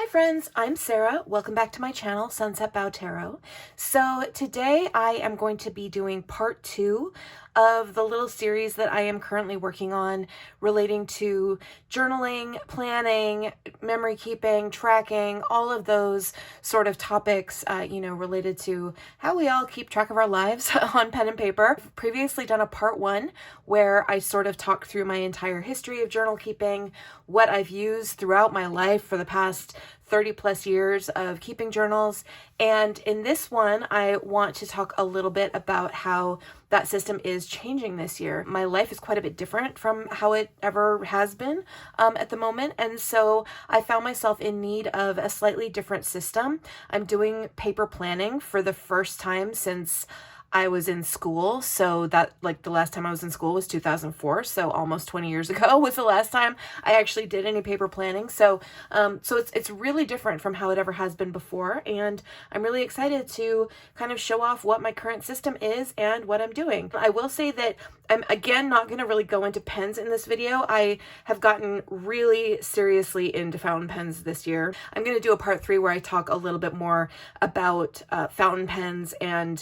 Hi friends, I'm Sarah. Welcome back to my channel, Sunset Bow Tarot. So today I am going to be doing part 2 of the little series that I am currently working on relating to journaling, planning, memory keeping, tracking, all of those sort of topics, related to how we all keep track of our lives on pen and paper. I've previously done a part 1 where I sort of talked through my entire history of journal keeping, what I've used throughout my life for the past 30 plus years of keeping journals. And in this one, I want to talk a little bit about how that system is changing this year. My life is quite a bit different from how it ever has been at the moment. And so I found myself in need of a slightly different system. I'm doing paper planning for the first time since I was in school. So that, like, the last time I was in school was 2004. So almost 20 years ago was the last time I actually did any paper planning. So it's really different from how it ever has been before. And I'm really excited to kind of show off what my current system is and what I'm doing. I will say that I'm, again, not going to really go into pens in this video. I have gotten really seriously into fountain pens this year. I'm going to do a part 3 where I talk a little bit more about fountain pens and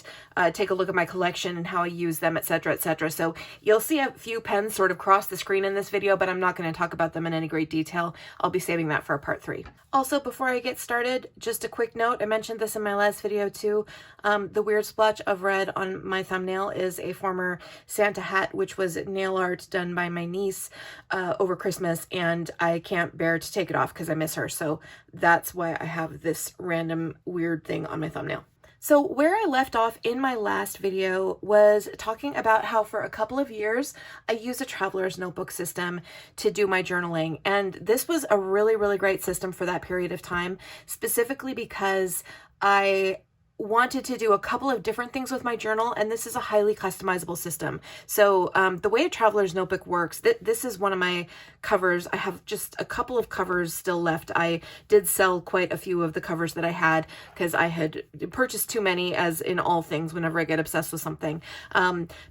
take a look at my collection and how I use them, etc., etc. So you'll see a few pens sort of cross the screen in this video, but I'm not going to talk about them in any great detail. I'll be saving that for a part 3. Also, before I get started, just a quick note. I mentioned this in my last video too. The weird splotch of red on my thumbnail is a former Santa hat, which was nail art done by my niece over Christmas, and I can't bear to take it off because I miss her. So that's why I have this random weird thing on my thumbnail. So where I left off in my last video was talking about how for a couple of years I used a traveler's notebook system to do my journaling. And this was a really, really great system for that period of time, specifically because I wanted to do a couple of different things with my journal, and this is a highly customizable system. So the way a traveler's notebook works, this is one of my covers. I have just a couple of covers still left. I did sell quite a few of the covers that I had because I had purchased too many, as in all things whenever I get obsessed with something.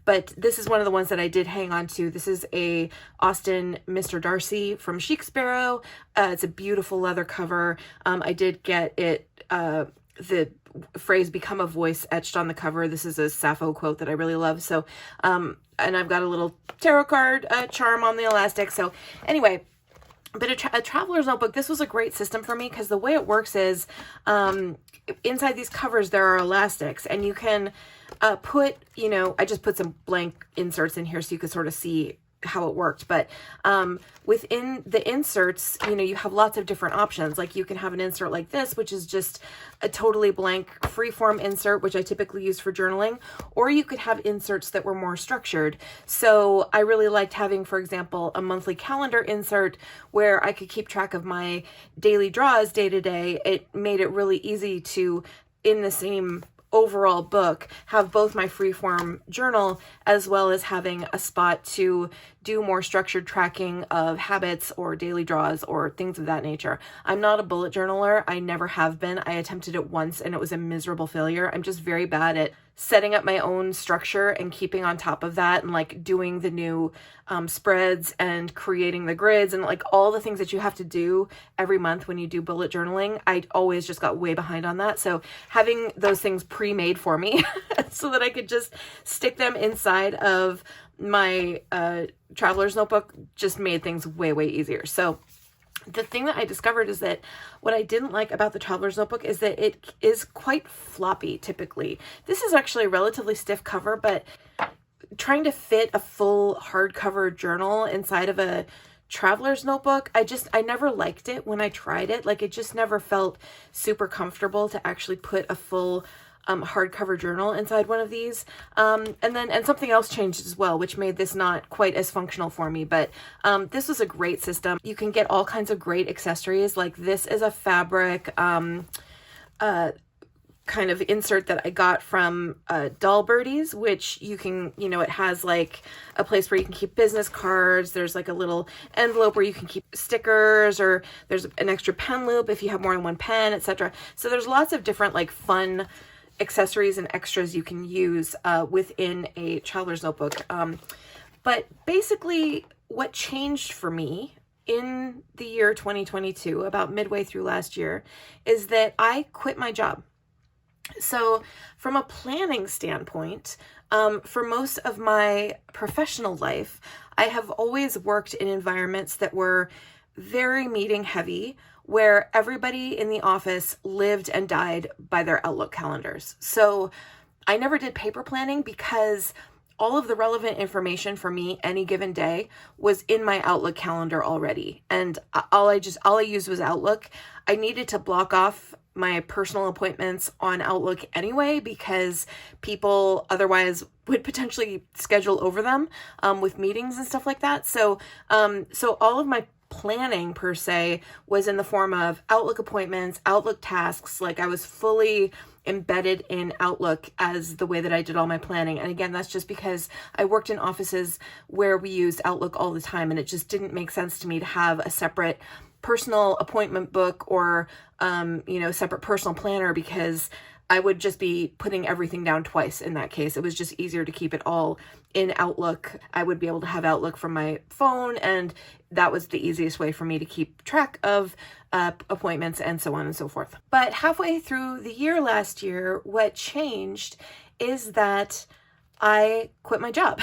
But this is one of the ones that I did hang on to. This is a Austin Mr. Darcy from Chic Sparrow. It's a beautiful leather cover. I did get it, the phrase "become a voice" etched on the cover. This is a Sappho quote that I really love. So, and I've got a little tarot card charm on the elastic. So anyway, but a traveler's notebook, this was a great system for me because the way it works is inside these covers there are elastics, and you can put, I just put some blank inserts in here so you could sort of see how it worked. But within the inserts, you have lots of different options. Like you can have an insert like this, which is just a totally blank freeform insert, which I typically use for journaling, or you could have inserts that were more structured. So I really liked having, for example, a monthly calendar insert where I could keep track of my daily draws day to day. It made it really easy to, in the same overall book, have both my freeform journal as well as having a spot to do more structured tracking of habits or daily draws or things of that nature. I'm not a bullet journaler. I never have been. I attempted it once and it was a miserable failure. I'm just very bad at setting up my own structure and keeping on top of that, and like doing the new spreads and creating the grids and like all the things that you have to do every month when you do bullet journaling. I always just got way behind on that. So having those things pre-made for me so that I could just stick them inside of my traveler's notebook just made things way, way easier. So the thing that I discovered is that what I didn't like about the traveler's notebook is that it is quite floppy typically. This is actually a relatively stiff cover, but trying to fit a full hardcover journal inside of a traveler's notebook, I never liked it when I tried it. Like, it just never felt super comfortable to actually put a full hardcover journal inside one of these. And something else changed as well, which made this not quite as functional for me. But this was a great system. You can get all kinds of great accessories. Like, this is a fabric kind of insert that I got from Doll Birdies, which you can, it has like a place where you can keep business cards. There's like a little envelope where you can keep stickers, or there's an extra pen loop if you have more than one pen, etc. So there's lots of different like fun accessories and extras you can use within a traveler's notebook. But basically what changed for me in the year 2022, about midway through last year, is that I quit my job. So from a planning standpoint, for most of my professional life, I have always worked in environments that were very meeting heavy, where everybody in the office lived and died by their Outlook calendars. So I never did paper planning because all of the relevant information for me any given day was in my Outlook calendar already. And all I used was Outlook. I needed to block off my personal appointments on Outlook anyway, because people otherwise would potentially schedule over them with meetings and stuff like that. So all of my planning per se was in the form of Outlook appointments, Outlook tasks. Like I was fully embedded in Outlook as the way that I did all my planning. And again, that's just because I worked in offices where we used Outlook all the time, and it just didn't make sense to me to have a separate personal appointment book or separate personal planner, because I would just be putting everything down twice in that case. It was just easier to keep it all in Outlook. I would be able to have Outlook from my phone, and that was the easiest way for me to keep track of appointments and so on and so forth. But halfway through the year last year, what changed is that I quit my job.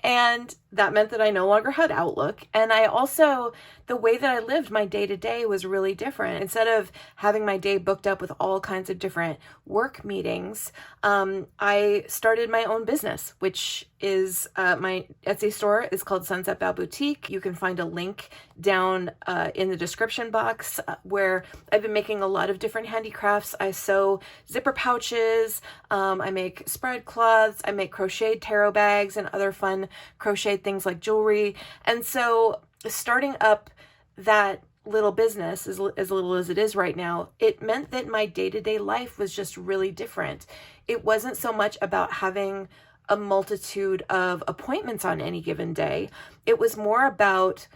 And that meant that I no longer had Outlook. And I also, the way that I lived my day to day was really different. Instead of having my day booked up with all kinds of different work meetings, I started my own business, which is my Etsy store is called Sunset Bow Boutique. You can find a link down in the description box where I've been making a lot of different handicrafts. I sew zipper pouches, I make spread cloths, I make crocheted tarot bags and other fun crocheted things like jewelry. And so starting up that little business, as little as it is right now, it meant that my day-to-day life was just really different. It wasn't so much about having a multitude of appointments on any given day. It was more about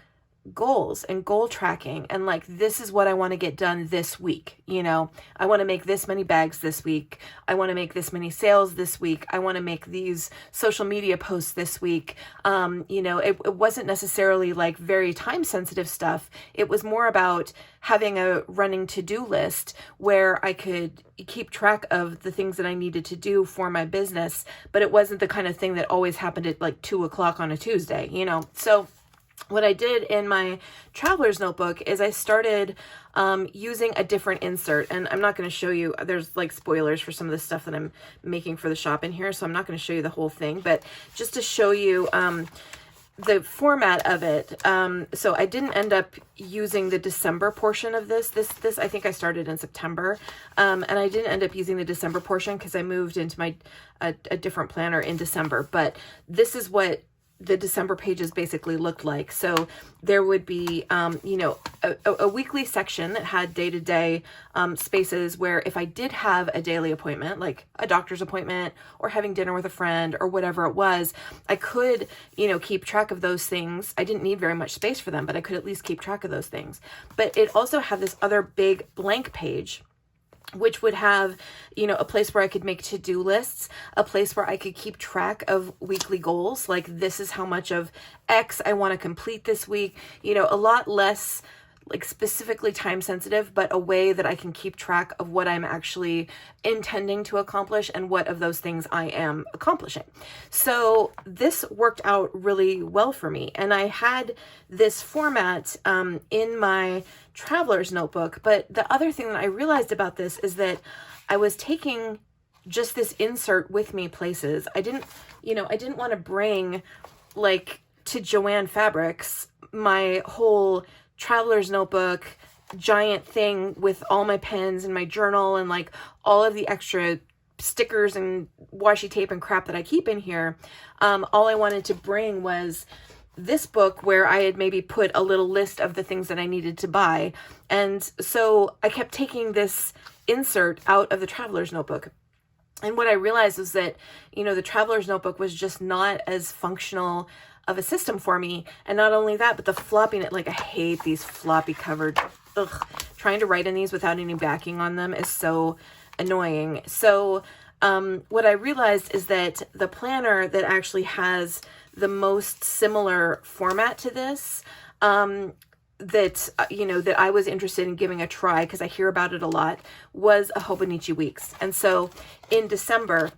goals and goal tracking, and like, this is what I want to get done this week. I want to make this many bags this week. I want to make this many sales this week. I want to make these social media posts this week. It wasn't necessarily like very time sensitive stuff. It was more about having a running to-do list where I could keep track of the things that I needed to do for my business, but it wasn't the kind of thing that always happened at like 2:00 on a Tuesday, So what I did in my traveler's notebook is I started using a different insert, and I'm not going to show you, there's like spoilers for some of the stuff that I'm making for the shop in here, so I'm not going to show you the whole thing, but just to show you the format of it. So I didn't end up using the December portion of this I think I started in September, and I didn't end up using the December portion because I moved into a different planner in December, but this is what the December pages basically looked like. So there would be, a weekly section that had day-to-day spaces where if I did have a daily appointment, like a doctor's appointment or having dinner with a friend or whatever it was, I could, keep track of those things. I didn't need very much space for them, but I could at least keep track of those things. But it also had this other big blank page, which would have, a place where I could make to-do lists, a place where I could keep track of weekly goals. Like, this is how much of X I want to complete this week, a lot less like specifically time sensitive, but a way that I can keep track of what I'm actually intending to accomplish and what of those things I am accomplishing. So this worked out really well for me. And I had this format in my traveler's notebook. But the other thing that I realized about this is that I was taking just this insert with me places. I didn't want to bring, like, to Joanne Fabrics my whole traveler's notebook giant thing with all my pens and my journal and like all of the extra stickers and washi tape and crap that I keep in here. All I wanted to bring was this book where I had maybe put a little list of the things that I needed to buy. And so I kept taking this insert out of the traveler's notebook. And what I realized was that, the traveler's notebook was just not as functional of a system for me. And not only that, but the floppiness, like, I hate these floppy covered, trying to write in these without any backing on them is so annoying. So what I realized is that the planner that actually has the most similar format to this, that, that I was interested in giving a try, because I hear about it a lot, was a Hobonichi Weeks. And so in December,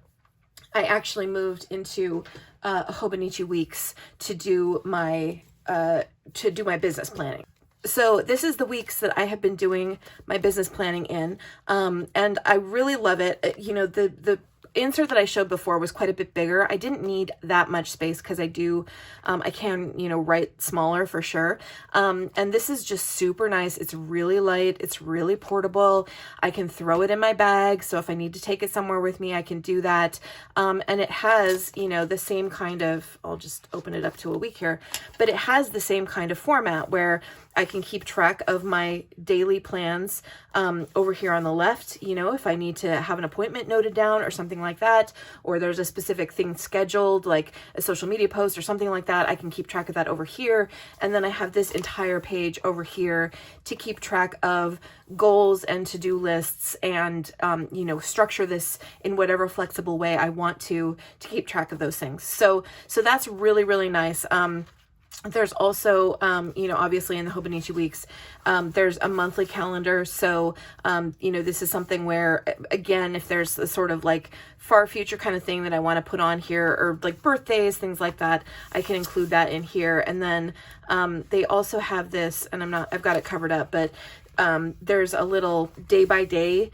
I actually moved into a Hobonichi Weeks to do my business planning. So this is the weeks that I have been doing my business planning in, and I really love it. The insert that I showed before was quite a bit bigger. I didn't need that much space because I can, write smaller for sure. And this is just super nice. It's really light. It's really portable. I can throw it in my bag. So if I need to take it somewhere with me, I can do that. And it has, the same kind of, I'll just open it up to a week here, but it has the same kind of format where I can keep track of my daily plans over here on the left, if I need to have an appointment noted down or something like that, or there's a specific thing scheduled, like a social media post or something like that, I can keep track of that over here. And then I have this entire page over here to keep track of goals and to-do lists and, structure this in whatever flexible way I want to keep track of those things. So that's really, really nice. There's also, obviously in the Hobonichi Weeks, there's a monthly calendar. So, this is something where, again, if there's a sort of like far future kind of thing that I want to put on here, or like birthdays, things like that, I can include that in here. And then they also have this, and I've got it covered up, but there's a little day by day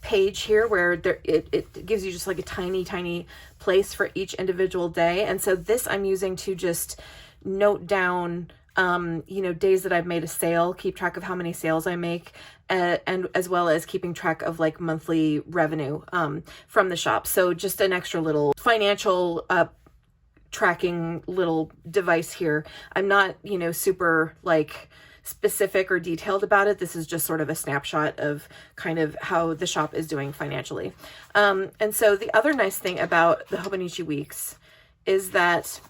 page here where it gives you just like a tiny place for each individual day. And so this I'm using to just note down, days that I've made a sale, keep track of how many sales I make, and as well as keeping track of like monthly revenue from the shop. So just an extra little financial tracking little device here. I'm not, super like specific or detailed about it. This is just sort of a snapshot of kind of how the shop is doing financially. And so the other nice thing about the Hobonichi Weeks is that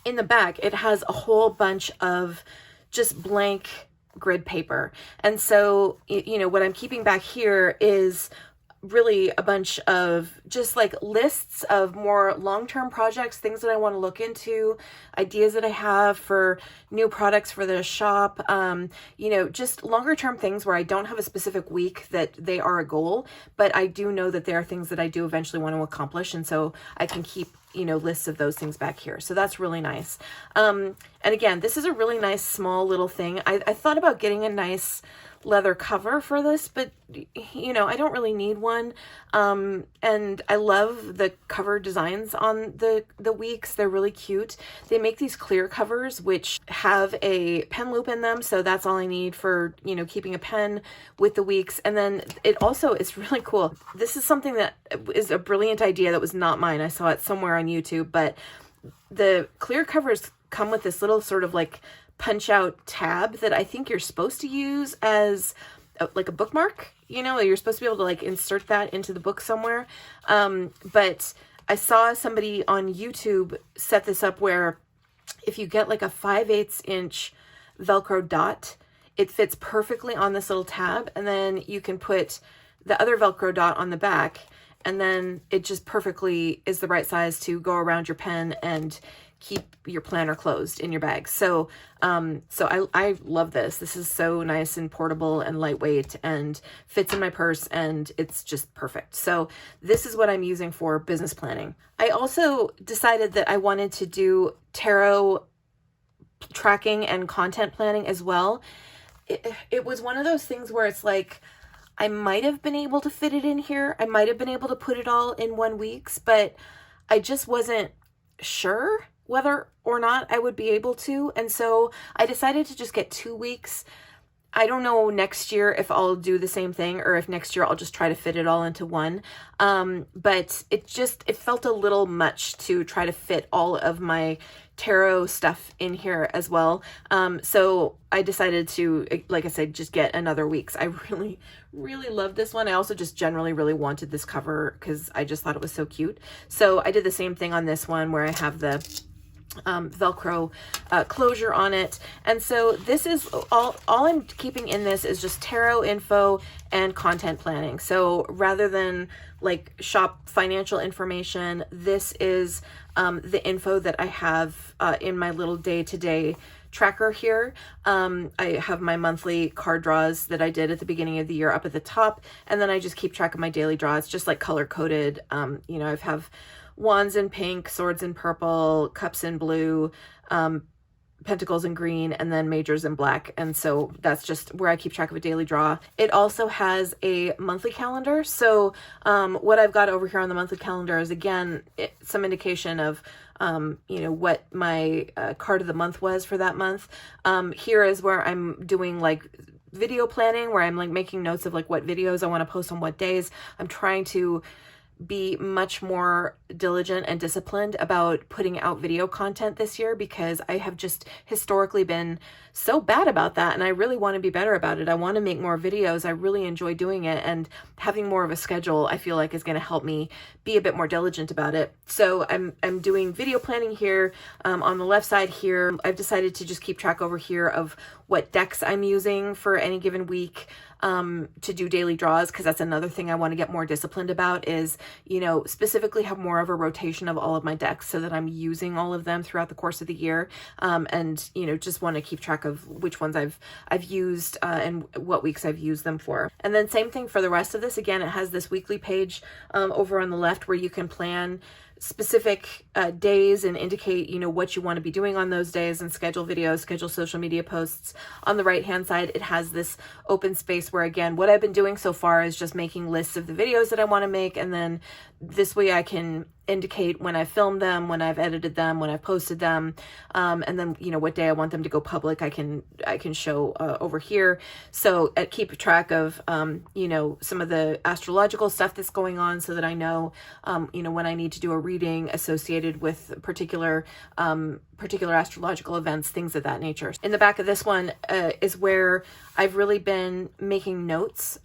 in the back, it has a whole bunch of just blank grid paper. And so, what I'm keeping back here is really a bunch of just like lists of more long-term projects, things that I want to look into, ideas that I have for new products for the shop, just longer term things where I don't have a specific week that they are a goal, but I do know that there are things that I do eventually want to accomplish. And so I can keep, lists of those things back here. So that's really nice. And again, this is a really nice small little thing. I thought about getting a nice leather cover for this, but I don't really need one. And I love the cover designs on the weeks. They're really cute. They make these clear covers which have a pen loop in them, so that's all I need for keeping a pen with the weeks. And then it's really cool. This is something that is a brilliant idea that was not mine. I saw it somewhere on YouTube, but the clear covers come with this little sort of like punch out tab that I think you're supposed to use as like a bookmark. You're supposed to be able to like insert that into the book somewhere. But I saw somebody on YouTube set this up where if you get like a 5/8 inch Velcro dot, it fits perfectly on this little tab. And then you can put the other Velcro dot on the back, and then it just perfectly is the right size to go around your pen and keep your planner closed in your bag. So I love this. This is so nice and portable and lightweight and fits in my purse, and it's just perfect. So this is what I'm using for business planning. I also decided that I wanted to do tarot tracking and content planning as well. It was one of those things where it's like, I might have been able to fit it in here. I might have been able to put it all in 1 week's, but I just wasn't sure whether or not I would be able to. And so I decided to just get 2 weeks. I don't know next year if I'll do the same thing, or if next year I'll just try to fit it all into one. But it felt a little much to try to fit all of my tarot stuff in here as well. So I decided to, like I said, just get another week's. I really, really love this one. I also just generally really wanted this cover because I just thought it was so cute. So I did the same thing on this one where I have the Velcro closure on it. And so this is all I'm keeping in this is just tarot info and content planning. So rather than like shop financial information, this is the info that I have in my little day-to-day tracker here. I have my monthly card draws that I did at the beginning of the year up at the top, and then I just keep track of my daily draws, just like color coded. You know, I have wands in pink, swords in purple, cups in blue, pentacles in green, and then majors in black. And so that's just where I keep track of a daily draw. It also has a monthly calendar. So what I've got over here on the monthly calendar is, again, some indication of you know, what my card of the month was for that month. Here is where I'm doing like video planning, where I'm like making notes of like what videos I want to post on what days. I'm trying to be much more diligent and disciplined about putting out video content this year, because I have just historically been so bad about that, and I really want to be better about it. I want to make more videos. I really enjoy doing it, and having more of a schedule I feel like is going to help me be a bit more diligent about it. So I'm doing video planning here. On the left side here, I've decided to just keep track over here of what decks I'm using for any given week to do daily draws, because that's another thing I want to get more disciplined about, is, you know, specifically have more of a rotation of all of my decks so that I'm using all of them throughout the course of the year. And, you know, just want to keep track of which ones I've used and what weeks I've used them for. And then same thing for the rest of this. Again, it has this weekly page over on the left where you can plan specific days and indicate, you know, what you want to be doing on those days, and schedule videos, schedule social media posts. On the right hand side, it has this open space where, again, what I've been doing so far is just making lists of the videos that I want to make, and then this way I can indicate when I filmed them, when I've edited them, when I've posted them, and then, you know, what day I want them to go public, I can show over here. So keep track of, you know, some of the astrological stuff that's going on, so that I know, you know, when I need to do a reading associated with particular astrological events, things of that nature. In the back of this one is where I've really been making notes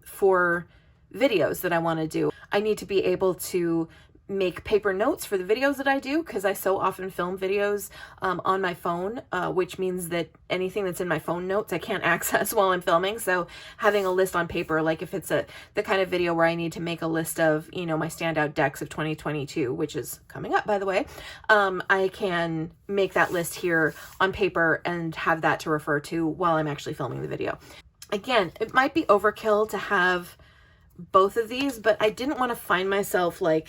for videos that I want to do. I need to be able to make paper notes for the videos that I do, because I so often film videos on my phone, which means that anything that's in my phone notes I can't access while I'm filming. So having a list on paper, like if it's the kind of video where I need to make a list of, you know, my standout decks of 2022, which is coming up, by the way, I can make that list here on paper and have that to refer to while I'm actually filming the video. Again, it might be overkill to have both of these, but I didn't want to find myself like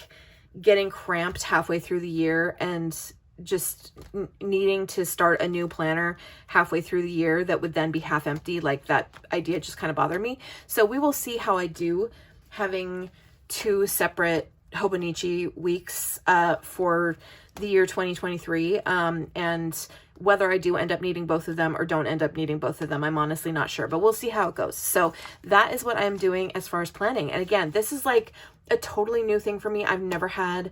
getting cramped halfway through the year and just needing to start a new planner halfway through the year that would then be half empty. Like, that idea just kind of bothered me. So we will see how I do having two separate Hobonichi weeks for the year 2023, and whether I do end up needing both of them or don't end up needing both of them, I'm honestly not sure, but we'll see how it goes. So that is what I'm doing as far as planning. And again, this is like a totally new thing for me. I've never had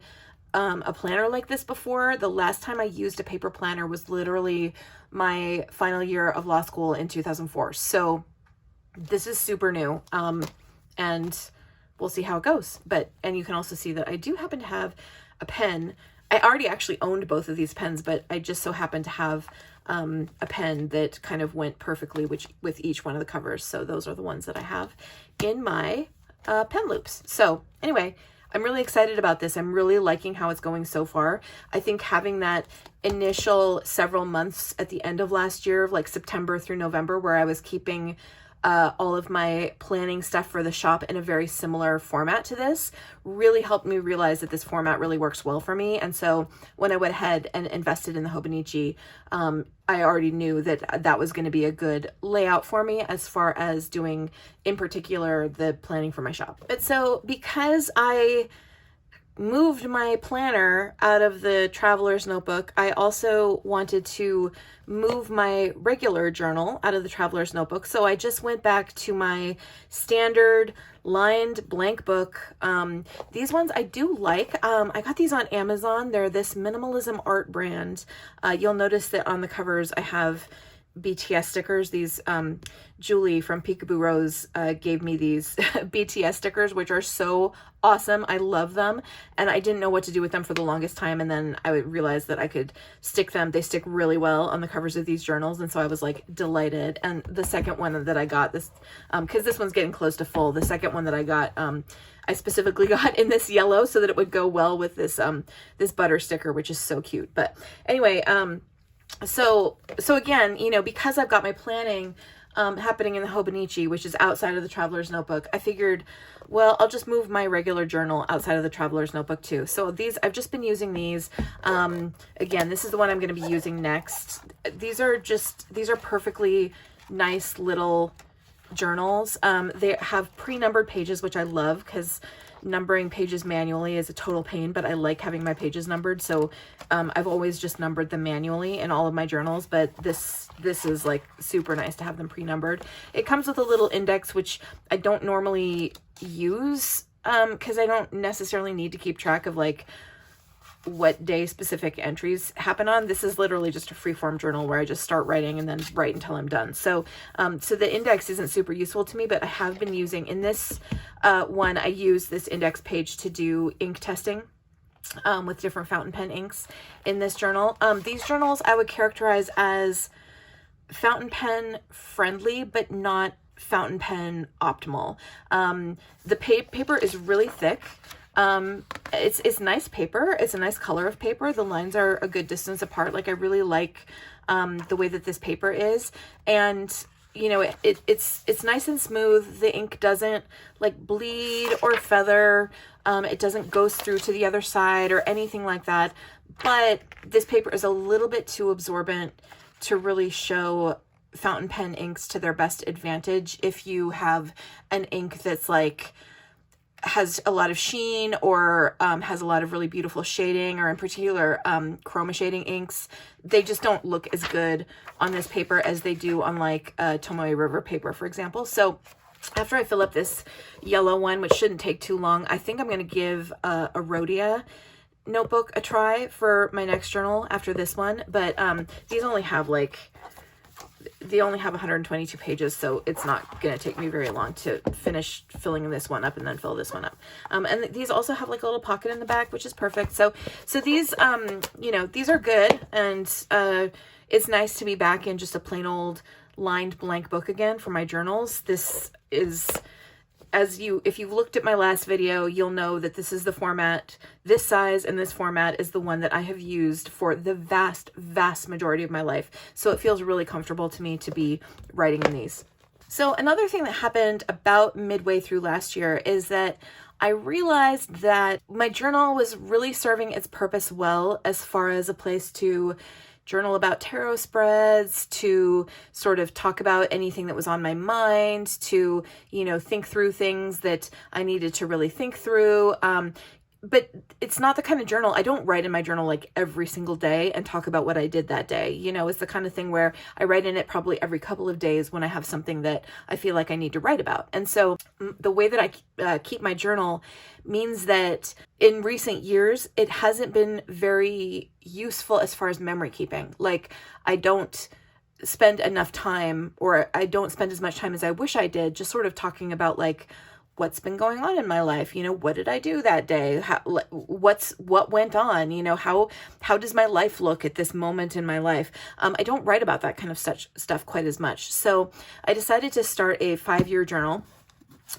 a planner like this before. The last time I used a paper planner was literally my final year of law school in 2004. So this is super new, and we'll see how it goes. And you can also see that I do happen to have a pen. I already actually owned both of these pens, but I just so happened to have a pen that kind of went perfectly with each one of the covers. So those are the ones that I have in my pen loops. So anyway, I'm really excited about this. I'm really liking how it's going so far. I think having that initial several months at the end of last year, like September through November, where I was keeping all of my planning stuff for the shop in a very similar format to this, really helped me realize that this format really works well for me. And so when I went ahead and invested in the Hobonichi, I already knew that that was going to be a good layout for me as far as doing, in particular, the planning for my shop. But so because I moved my planner out of the traveler's notebook, I also wanted to move my regular journal out of the traveler's notebook. So I just went back to my standard lined blank book. These ones I do like. I got these on Amazon. They're this minimalism art brand. You'll notice that on the covers I have BTS stickers. These, Julie from Peekaboo Rose gave me these BTS stickers, which are so awesome. I love them. And I didn't know what to do with them for the longest time. And then I realized that I could stick them. They stick really well on the covers of these journals. And so I was like delighted. And the second one that I got, this, because this one's getting close to full, the second one that I got, I specifically got in this yellow so that it would go well with this, this butter sticker, which is so cute. But anyway, so again, you know, because I've got my planning happening in the Hobonichi, which is outside of the Traveler's Notebook, I figured, well, I'll just move my regular journal outside of the Traveler's Notebook too. So these, I've just been using these. Again, this is the one I'm going to be using next. These are perfectly nice little journals. They have pre-numbered pages, which I love because numbering pages manually is a total pain, but I like having my pages numbered. So I've always just numbered them manually in all of my journals, but this is like super nice to have them pre-numbered. It comes with a little index, which I don't normally use because I don't necessarily need to keep track of like what day specific entries happen on. This is literally just a free-form journal where I just start writing and then write until I'm done. So so the index isn't super useful to me, but I have been using, in this one, I use this index page to do ink testing with different fountain pen inks in this journal. These journals I would characterize as fountain pen friendly, but not fountain pen optimal. The paper is really thick. It's nice paper. It's a nice color of paper. The lines are a good distance apart. Like I really like the way that this paper is, and you know, it's nice and smooth. The ink doesn't like bleed or feather. It doesn't go through to the other side or anything like that. But this paper is a little bit too absorbent to really show fountain pen inks to their best advantage if you have an ink that's like has a lot of sheen or has a lot of really beautiful shading, or in particular chroma shading inks. They just don't look as good on this paper as they do on like Tomoe River paper, for example. So after I fill up this yellow one, which shouldn't take too long, I think I'm going to give a Rhodia notebook a try for my next journal after this one. But these only have like, they only have 122 pages, so it's not going to take me very long to finish filling this one up and then fill this one up. And these also have like a little pocket in the back, which is perfect. So these, you know, these are good, and it's nice to be back in just a plain old lined blank book again for my journals. This is, if you've looked at my last video, you'll know that this is the format, this size and this format is the one that I have used for the vast majority of my life. So it feels really comfortable to me to be writing in these. So another thing that happened about midway through last year is that I realized that my journal was really serving its purpose well as far as a place to journal about tarot spreads, to sort of talk about anything that was on my mind, to, you know, think through things that I needed to really think through. But it's not the kind of journal, I don't write in my journal like every single day and talk about what I did that day. You know, it's the kind of thing where I write in it probably every couple of days when I have something that I feel like I need to write about. And so the way that I keep my journal means that in recent years, it hasn't been very useful as far as memory keeping. Like I don't spend enough time, or I don't spend as much time as I wish I did, just sort of talking about like, what's been going on in my life? You know, what did I do that day? What went on? You know, how does my life look at this moment in my life? I don't write about that kind of such stuff quite as much. So I decided to start a 5-year journal.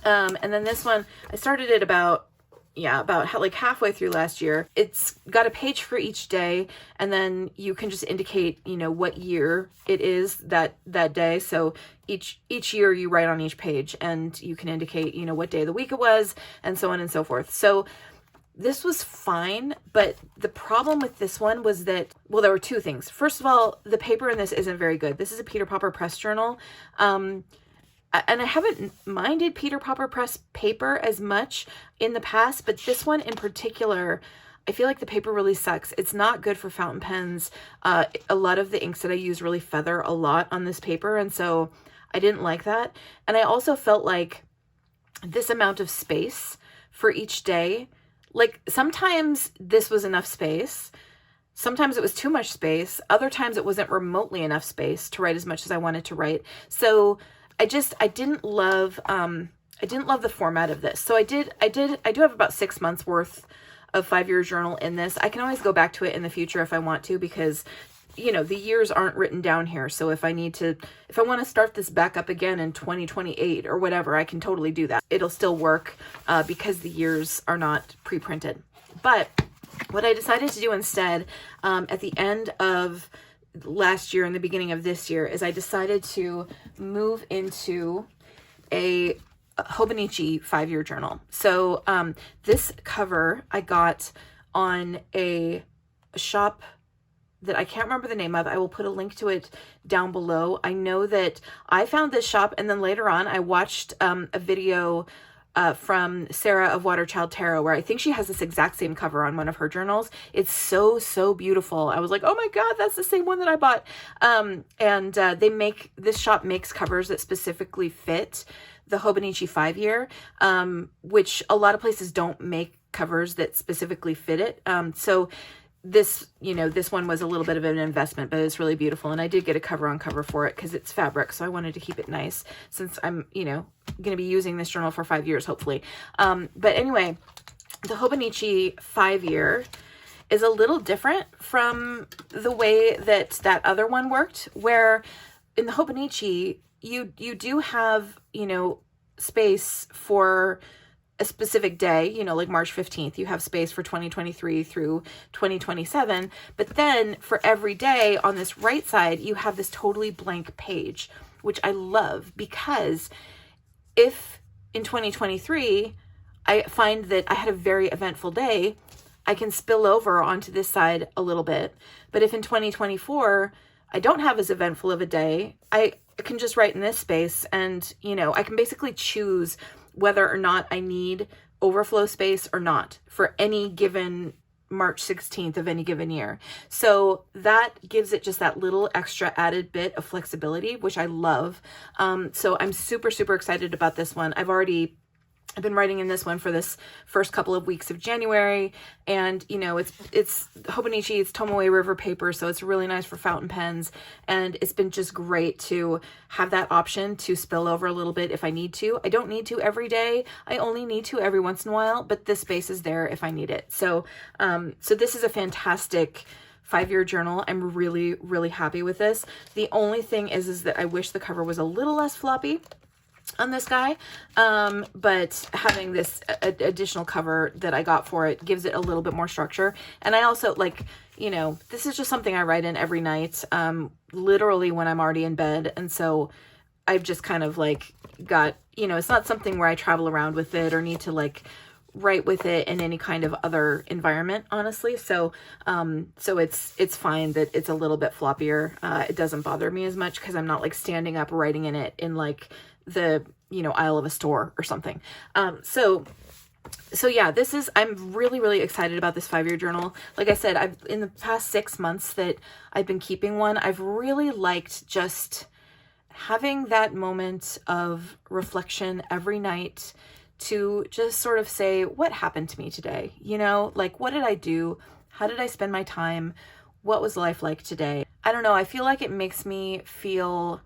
And then this one, I started it about like halfway through last year. It's got a page for each day, and then you can just indicate, you know, what year it is that day. So each year you write on each page, and you can indicate, you know, what day of the week it was, and so on and so forth. So this was fine, but the problem with this one was that, well, there were two things. First of all, the paper in this isn't very good. This is a Peter Popper Press journal. And I haven't minded Peter Popper Press paper as much in the past, but this one in particular, I feel like the paper really sucks. It's not good for fountain pens. A lot of the inks that I use really feather a lot on this paper, and so I didn't like that. And I also felt like this amount of space for each day, like sometimes this was enough space, sometimes it was too much space. Other times it wasn't remotely enough space to write as much as I wanted to write. So I didn't love the format of this. So I do have about 6 months worth of 5-year journal in this. I can always go back to it in the future if I want to, because the years aren't written down here. So if I want to start this back up again in 2028 or whatever, I can totally do that. It'll still work because the years are not pre-printed. But what I decided to do instead, at the end of last year and the beginning of this year, is I decided to move into a Hobonichi 5-year journal. So this cover I got on a shop that I can't remember the name of. I will put a link to it down below. I know that I found this shop, and then later on I watched a video from Sarah of Waterchild Tarot, where I think she has this exact same cover on one of her journals. It's so, so beautiful. I was like, oh my God, that's the same one that I bought. This shop makes covers that specifically fit the Hobonichi 5-year, which a lot of places don't make covers that specifically fit it. So this one was a little bit of an investment, but it's really beautiful. And I did get a cover on cover for it because it's fabric. So I wanted to keep it nice since I'm, going to be using this journal for 5 years, hopefully. But anyway, the Hobonichi 5-year is a little different from the way that other one worked, where in the Hobonichi, you do have, space for a specific day, like March 15th, you have space for 2023 through 2027. But then for every day on this right side, you have this totally blank page, which I love, because if in 2023, I find that I had a very eventful day, I can spill over onto this side a little bit. But if in 2024, I don't have as eventful of a day, I can just write in this space, and, I can basically choose whether or not I need overflow space or not for any given March 16th of any given year. So that gives it just that little extra added bit of flexibility, which I love. So I'm super, super excited about this one. I've been writing in this one for this first couple of weeks of January, and it's Hobonichi, it's Tomoe River paper, so it's really nice for fountain pens, and it's been just great to have that option to spill over a little bit if I need to. I don't need to every day. I only need to every once in a while, but this space is there if I need it. So this is a fantastic 5-year journal. I'm really, really happy with this. The only thing is that I wish the cover was a little less floppy on this guy, but having this additional cover that I got for it gives it a little bit more structure. And I also this is just something I write in every night, literally when I'm already in bed. And so I've just kind of got, it's not something where I travel around with it or need to write with it in any kind of other environment, honestly. So it's fine that it's a little bit floppier. It doesn't bother me as much because I'm not standing up writing in it in the aisle of a store or something. So yeah, I'm really, really excited about this 5-year journal. Like I said, in the past 6 months that I've been keeping one, I've really liked just having that moment of reflection every night to just sort of say, what happened to me today? What did I do? How did I spend my time? What was life like today? I don't know. I feel like it makes me feel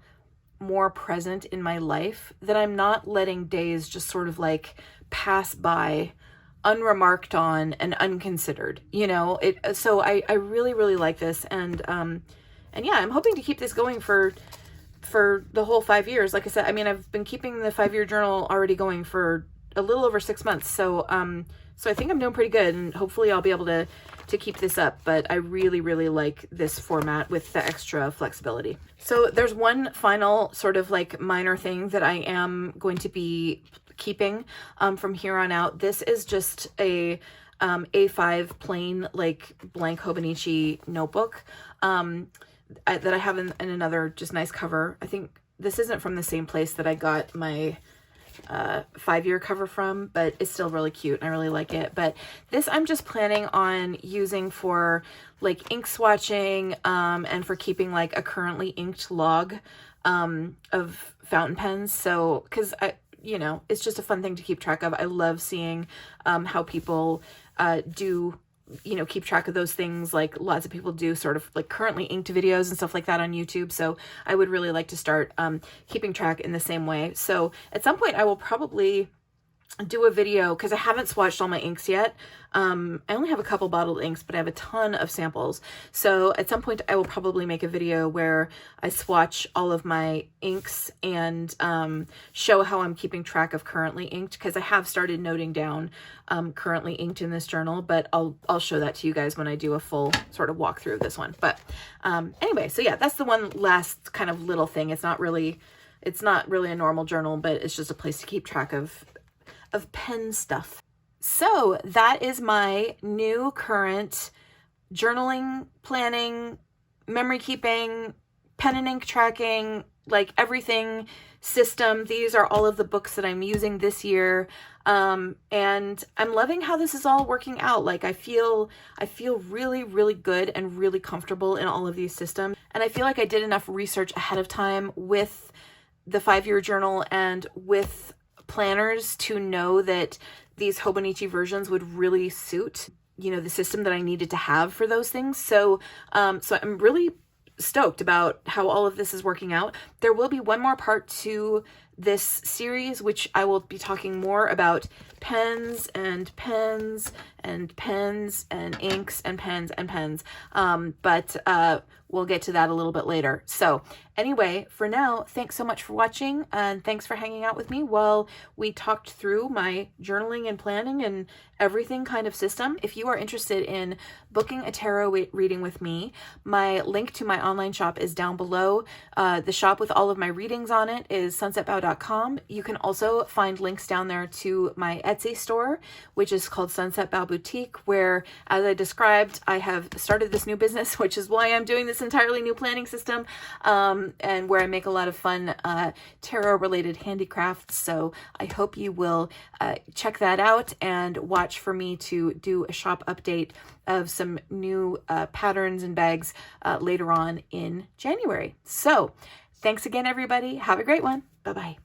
more present in my life, that I'm not letting days just sort of pass by unremarked on and unconsidered, so I really, really like this. And yeah, I'm hoping to keep this going for the whole 5 years. Like I said, I've been keeping the 5-year journal already going for a little over 6 months. So I think I'm doing pretty good, and hopefully I'll be able to keep this up. But I really, really like this format with the extra flexibility. So there's one final sort of minor thing that I am going to be keeping from here on out. This is just a A5 plain blank Hobonichi notebook that I have in another just nice cover. I think this isn't from the same place that I got my 5-year cover from, but it's still really cute and I really like it. But this I'm just planning on using for ink swatching and for keeping a currently inked log of fountain pens. So because it's just a fun thing to keep track of. I love seeing how people do you know, keep track of those things like lots of people do, sort of like currently inked videos and stuff like that on YouTube. So I would really like to start keeping track in the same way. So at some point I will probably do a video, because I haven't swatched all my inks yet. I only have a couple bottled inks, but I have a ton of samples. So at some point I will probably make a video where I swatch all of my inks and show how I'm keeping track of currently inked, because I have started noting down currently inked in this journal, but I'll show that to you guys when I do a full sort of walkthrough of this one. But anyway, so yeah, that's the one last kind of little thing. It's not really a normal journal, but it's just a place to keep track of pen stuff. So that is my new current journaling, planning, memory keeping, pen and ink tracking, like everything system. These are all of the books that I'm using this year. And I'm loving how this is all working out. Like I feel really, really good and really comfortable in all of these systems. And I feel like I did enough research ahead of time with the 5-year journal and with planners to know that these Hobonichi versions would really suit, you know, the system that I needed to have for those things. So, so I'm really stoked about how all of this is working out. There will be one more part to this series, which I will be talking more about pens and pens and pens and inks and pens and pens. But we'll get to that a little bit later. So anyway, for now, thanks so much for watching, and thanks for hanging out with me while we talked through my journaling and planning and everything kind of system. If you are interested in booking a tarot reading with me, my link to my online shop is down below. The shop with all of my readings on it is sunsetbow.com. You can also find links down there to my Etsy store, which is called Sunset Bow Boutique, where, as I described, I have started this new business, which is why I'm doing this entirely new planning system, and where I make a lot of fun tarot related handicrafts. So I hope you will check that out and watch for me to do a shop update of some new patterns and bags later on in January. So thanks again, everybody. Have a great one. Bye-bye.